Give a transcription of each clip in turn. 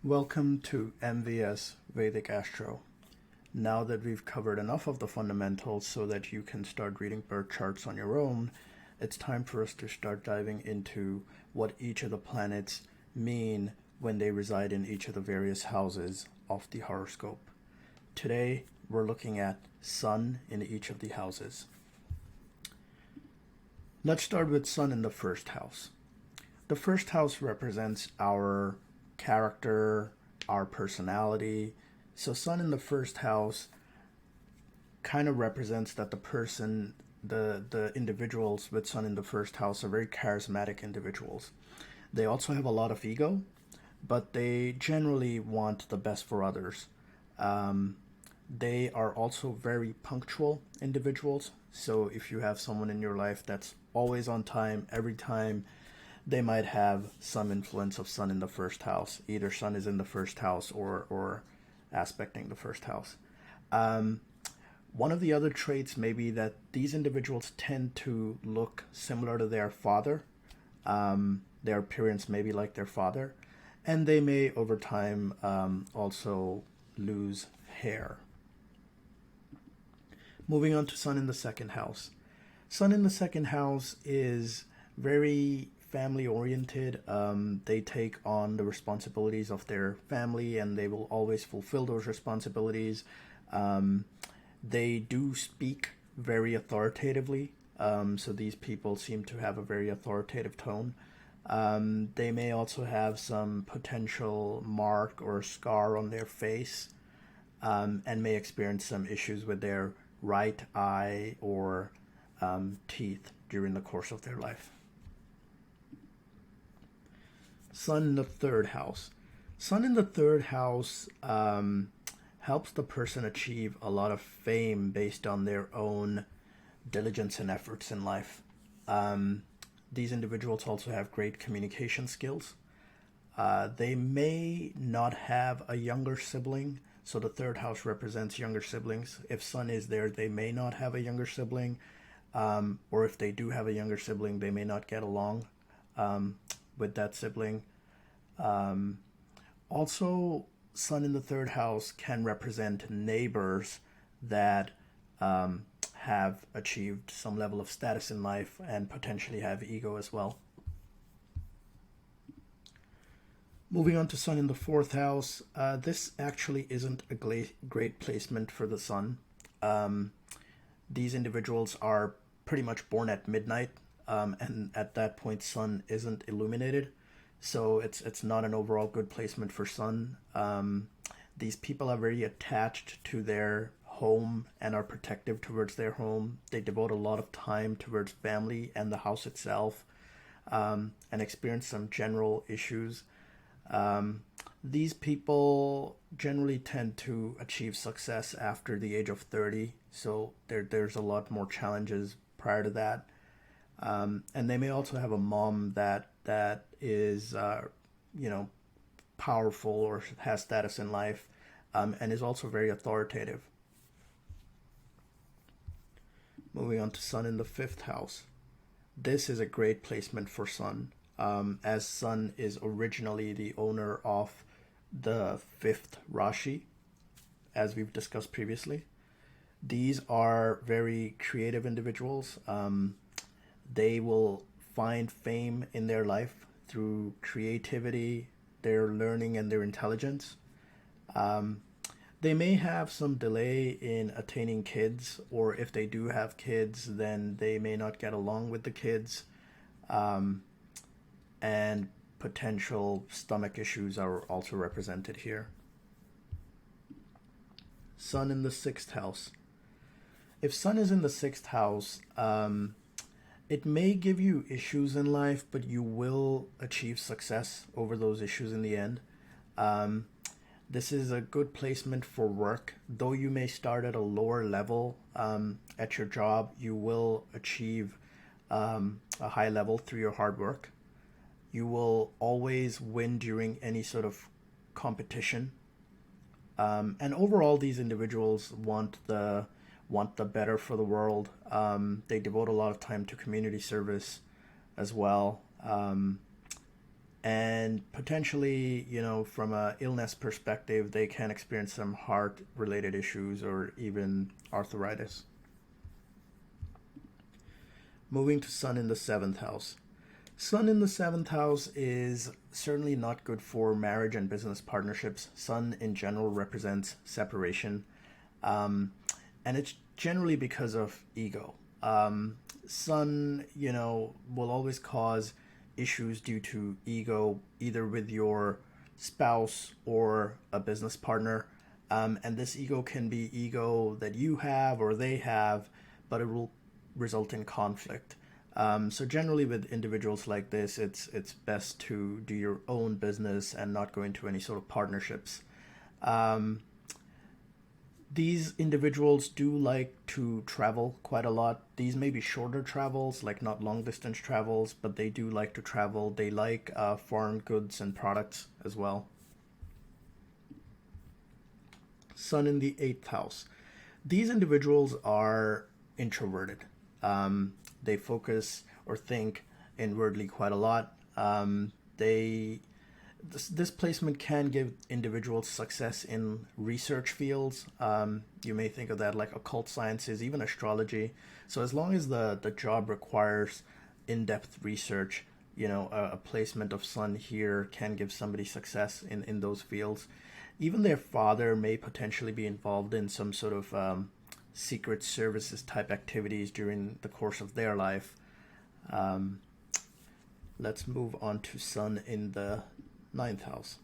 Welcome to MVS Vedic Astro. Now that we've covered enough of the fundamentals so that you can start reading birth charts on your own, it's time for us to start diving into what each of the planets mean when they reside in each of the various houses of the horoscope. Today, we're looking at Sun in each of the houses. Let's start with Sun in the first house. The first house represents our character, our personality. So, Sun in the first house kind of represents that the individuals with Sun in the first house are very charismatic individuals. They also have a lot of ego, but they generally want the best for others. Um, they are also very punctual individuals. So, if you have someone in your life that's always on time, every time, they might have some influence of Sun in the first house. Either Sun is in the first house or aspecting the first house. Um, One of the other traits may be that these individuals tend to look similar to their father. Their appearance may be like their father, and they may over time also lose hair. Moving on to Sun in the second house. Sun in the second house is very family oriented. They take on the responsibilities of their family and they will always fulfill those responsibilities. Um, they do speak very authoritatively. So these people seem to have a very authoritative tone. They may also have some potential mark or scar on their face, and may experience some issues with their right eye or teeth during the course of their life. Sun in the third house. Sun in the third house helps the person achieve a lot of fame based on their own diligence and efforts in life. Um, these individuals also have great communication skills. They may not have a younger sibling, so the third house represents younger siblings. If Sun is there, they may not have a younger sibling, or if they do have a younger sibling, they may not get along um, with that sibling. Um, Also, Sun in the third house can represent neighbors that have achieved some level of status in life and potentially have ego as well. Moving on to Sun in the fourth house, this actually isn't a great placement for the Sun. Um, these individuals are pretty much born at midnight, and at that point, Sun isn't illuminated, so it's not an overall good placement for Sun. These people are very attached to their home and are protective towards their home. They devote a lot of time towards family and the house itself, and experience some general issues. um, these people generally tend to achieve success after the age of 30, so there's a lot more challenges prior to that. And they may also have a mom that is, you know, powerful or has status in life, and is also very authoritative. Moving on to Sun in the fifth house. This is a great placement for Sun, as Sun is originally the owner of the fifth Rashi, as we've discussed previously. These are very creative individuals. They will find fame in their life through creativity, their learning, and their intelligence. Um, they may have some delay in attaining kids, or if they do have kids, then they may not get along with the kids, um, and potential stomach issues are also represented here. Sun in the sixth house. If Sun is in the sixth house, it may give you issues in life, but you will achieve success over those issues in the end. Um, this is a good placement for work. Though you may start at a lower level at your job, you will achieve a high level through your hard work. You will always win during any sort of competition. And overall, these individuals want the better for the world. They devote a lot of time to community service as well. And potentially, from a illness perspective, they can experience some heart related issues or even arthritis. Moving to Sun in the seventh house. Sun in the seventh house is certainly not good for marriage and business partnerships. Sun in general represents separation, um, and it's generally because of ego. Sun, will always cause issues due to ego, either with your spouse or a business partner. And this ego can be ego that you have or they have, but it will result in conflict. So generally, with individuals like this, it's best to do your own business and not go into any sort of partnerships. Um, these individuals do like to travel quite a lot. These may be shorter travels, like not long distance travels, but they do like to travel. They like foreign goods and products as well. Sun in the eighth house. These individuals are introverted. They focus or think inwardly quite a lot. They this placement can give individuals success in research fields. You may think of that like occult sciences, even astrology. So as long as the job requires in-depth research, a placement of Sun here can give somebody success in those fields. Even their father may potentially be involved in some sort of secret services type activities during the course of their life. Um, let's move on to Sun in the ninth house.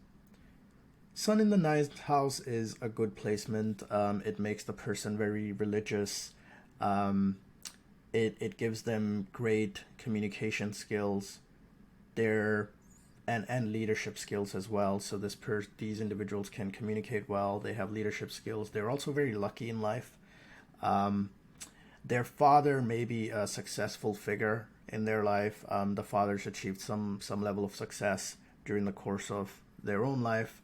Sun in the ninth house is a good placement. It makes the person very religious. Um, it gives them great communication skills. Their and leadership skills as well. So these individuals can communicate well. They have leadership skills. They're also very lucky in life. Um, their father may be a successful figure in their life. The father's achieved some level of success during the course of their own life.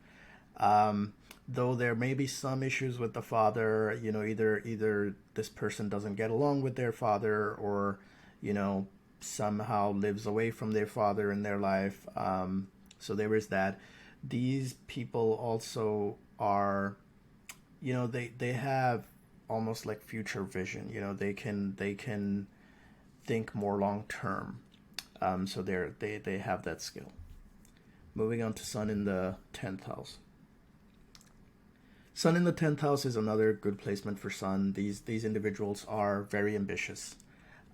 Though there may be some issues with the father, either this person doesn't get along with their father, or you know somehow lives away from their father in their life. So there is that. These people also are, they have almost like future vision. They can think more long term. So they have that skill. Moving on to Sun in the 10th house. Sun in the 10th house is another good placement for Sun. These individuals are very ambitious.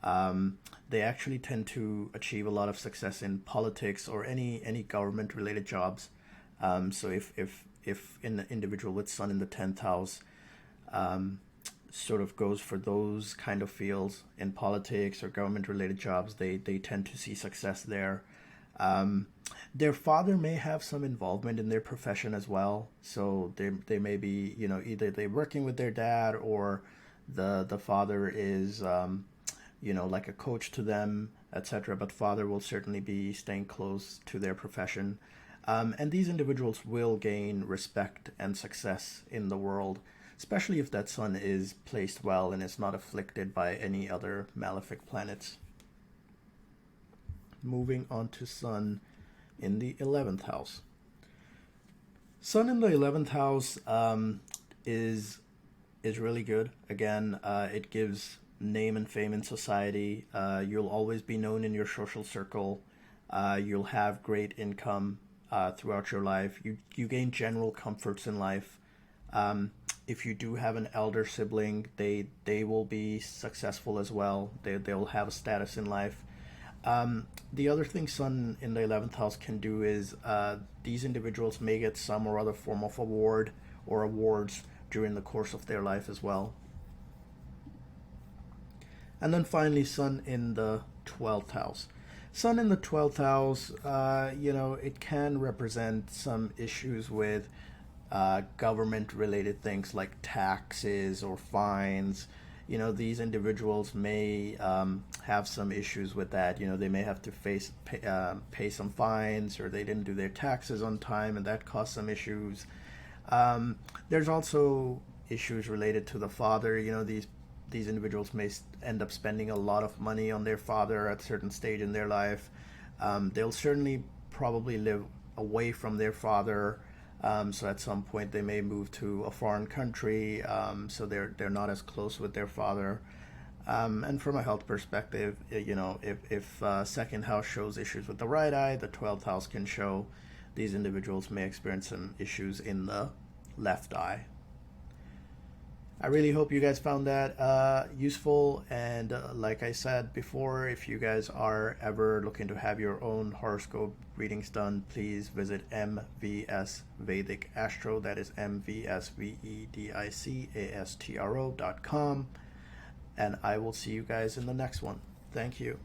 They actually tend to achieve a lot of success in politics or any government related jobs. So if an individual with Sun in the 10th house um, sort of goes for those kind of fields in politics or government related jobs, they tend to see success there. Um, their father may have some involvement in their profession as well. So they may be, either they're working with their dad, or the father is, like a coach to them, etc. But father will certainly be staying close to their profession. And these individuals will gain respect and success in the world, especially if that Sun is placed well and is not afflicted by any other malefic planets. Moving on to Sun in the 11th house. Sun in the 11th house is really good. Again, it gives name and fame in society. You'll always be known in your social circle. You'll have great income throughout your life. You gain general comforts in life. If you do have an elder sibling, they will be successful as well. They'll have a status in life. The other thing Sun in the 11th house can do is these individuals may get some or other form of award or awards during the course of their life as well. And then finally, Sun in the 12th house. Sun in the 12th house, it can represent some issues with government related things like taxes or fines. These individuals may have some issues with that. They may have to pay some fines, or they didn't do their taxes on time, and that caused some issues. There's also issues related to the father. These individuals may end up spending a lot of money on their father at a certain stage in their life. They'll certainly probably live away from their father. So at some point they may move to a foreign country, so they're not as close with their father. And from a health perspective, if second house shows issues with the right eye, the 12th house can show these individuals may experience some issues in the left eye. I really hope you guys found that useful. And like I said before, if you guys are ever looking to have your own horoscope readings done, please visit MVS Vedic Astro. That is MVSVEDICASTRO.com. And I will see you guys in the next one. Thank you.